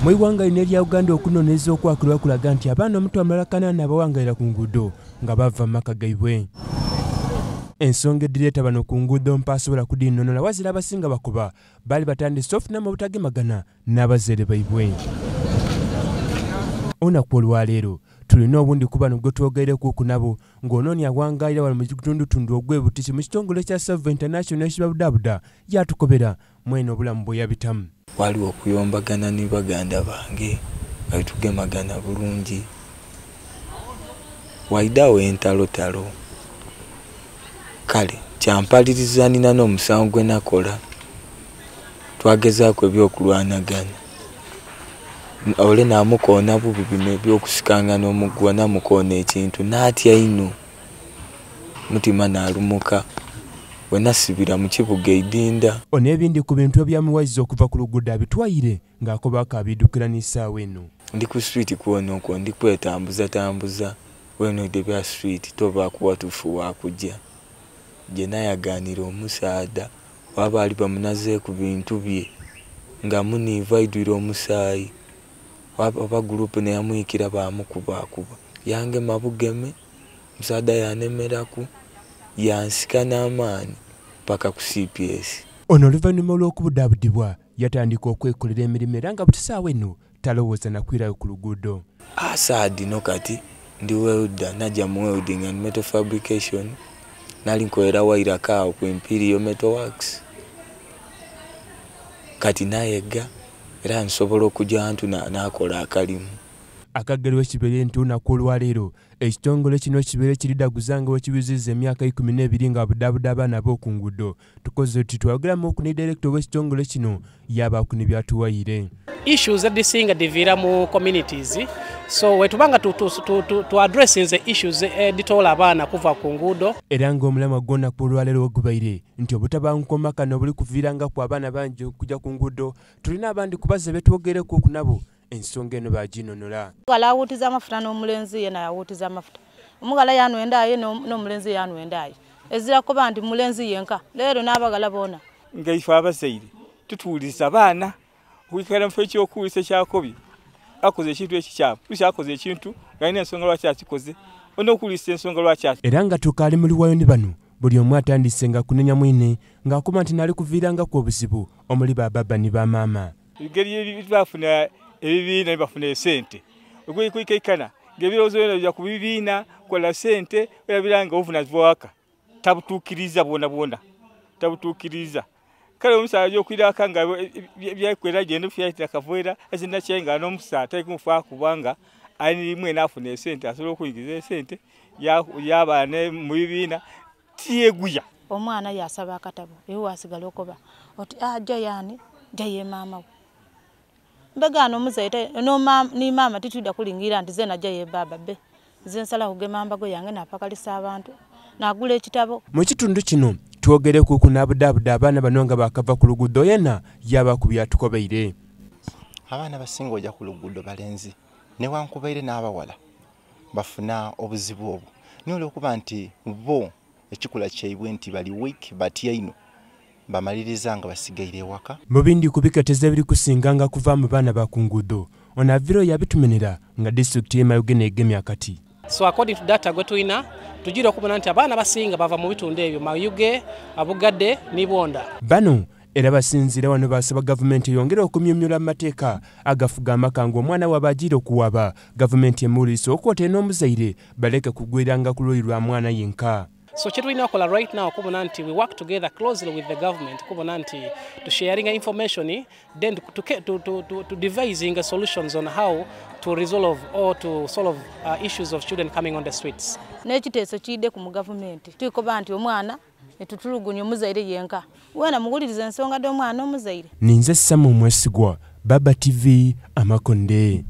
mu iwanga lya Uganda okunoonyereza okwakulwa kulaga nti abaana omuto amalala 8 bawangalira ku nguudo nga bava mu maka gaibwe. Ensonga edireeta bano ku nguudo mpasobola kudinnonola wazira abasinga bakuba bali batandise ofuna mu butagemagana n'abazeere baibwe. Olunaku olwaleero tulina obundi kuba nubwo twogereko ku nabo ng'onooni awangalira wano mu kitundutundu ogw'ebutiki mu kitongole kya S.A.L.V.E International ekibabudabuda yatukobera mwene obulamu bwe yabitamu. Waliwo okuyombagana ne baganda bange nga tugemagana bulungi. Waidawo entalotalo. Kale kyampaliriza nina n'omusango gwe nakola. Twagezaako ebyokulwanagana. Ole namukoona bubi bino ebyokusikanga n'omuggwa namukoona ekintu n'atya ino. Mutima n'alumuka. We nasibira mu kibuga Idinda. Ono ebindi ku bintu ebyamuwaziza okuva ku luguudo abitwayire ng'akobako abiddukira n'essaawa eno. Ndi ku street kuono okwo ndi kwetambuza wenoide bya street toba kuwatufu wakujja. Je nayaganira omusaada waba ali bamunaze ku bintu bye nga muniva idwira omusaayi waba group ne yamuyikira bamukuba yange mabugeme musaada yanemeraku yansika n'amaani paka ku CPS. Ono oluvannyuma olw'okubudabudibwa yatandika okwekolera emirimu era nga butisaawa eno talowooza nakwirayo ku luguudo. Asaadi no kati ndi welda najja mu welding and metal fabrication nali nkolera wairaka ku Imperial Metal Works. Kati nayega era nsobola okujja antu n'akola akalimu. Akagero ekibere nti olunaku olwaleero ekitongole kino kibere kiridaguzanga wekibiziza emyaka 12 nga budabuda abaana b'oku nguudo. Tukoze tuti twageramu oku ne director w'ekitongole kino yabaku ne byatuwayire. Issues edisinga divira mu communities, so wetubanga to addressing the issues editola abaana kuva ku nguudo. Era ng'omulama gwonna ku olwaleero ogubaire nti obutabankomaka n'obuli kuviiranga ku abaana bangi okujja ku nguudo tulina abandi kubaza betwogereko ku nabo. Ensonga eno baginonola. Omugala awuutiza amafuta n'omulenzi ye naye awuutiza amafuta. Omugala yanwendaye n'omulenzi yanwendaye. Ezira kuba nti mulenzi yenka. Leero n'abagala boona. Ngaife abazaire tutuuliza abaana wikala mfe ekyokuwisa kyakobi akoze ekintu ekikyamu tushakoze ekintu ngayina ensonga lwaki akikoze onokuwulisa ensonga lwaki. Era nga tukaali muli wayo ne bano buli omu atandise nga kunenya mwine ng'akuma nti nali kuviiranga ku obuzibu omuli bababa ne bamaama. Engeri bafuna ebibiina bafuna esente okwikikana ng'ebirowoozo byonna bijja ku bibiina kola sente olabiranga obuvunaanyizibwa tabutuukiriza bwona tabutuukiriza. Kale omusaala gy'okwiraka nga byakwera genda byayitira kaveera ezinda kyenga n'omusaala talikumufa kubanga alimwe n'afuna esente asobola okuyingiza esente y'abaana mu bibiina tiyeguya. Omwana yasaba akatabo ewe wasigala okoba oti ajja yani jaye maama we mbegano muzaite no ni mama tituda kulingira nti zena jaye baba be zensala kugema mbago yange napakalisa abantu nagula ekitabo. Mu kitundu kino twogereko ku nabudabuda abaana bano nga bakava ku luguudo yena yaba ku byatukobeire. Abaana basinga ojja ku luguudo balenzi newankubaire n'abawala bafuna obuzibu obwo n'olwokuba nti bo ekikula kyaibwe nti bali weak batya ino bamaliriza nga basigaire waka. Mu bindi kubikateza biri kusinganga kuva mu baana ba ku nguudo onaviro yabitumenera nga district ye Mayuge negemya kati. So according to data gwe tulina tujira okubona nti abaana basinga bava mu bitundu ebyo Mayuge, Abugadde ne Bwonda. Bano era basinzira wano basaba gavumenti yongera okumyumyula amateeka agafuga amaka ng'omwana w'abagira okuwaba gavumenti emuliisa okwote n'omuzaire baleke kugwiranga ku lwoyi lwa mwana yenka. So chitulina okola right now kubona nti we work together closely with the government kubona nti to sharing information then to devising solutions on how to resolve or to solve issues of children coming on the streets. N'ekiteeso kidde ku government tukoba nti omwana etutulugunya omuzaire yenka wena muguliriza ensonga d'omwana omuzaire. Ninze Sam MWESIGWA Baba TV Amakonde.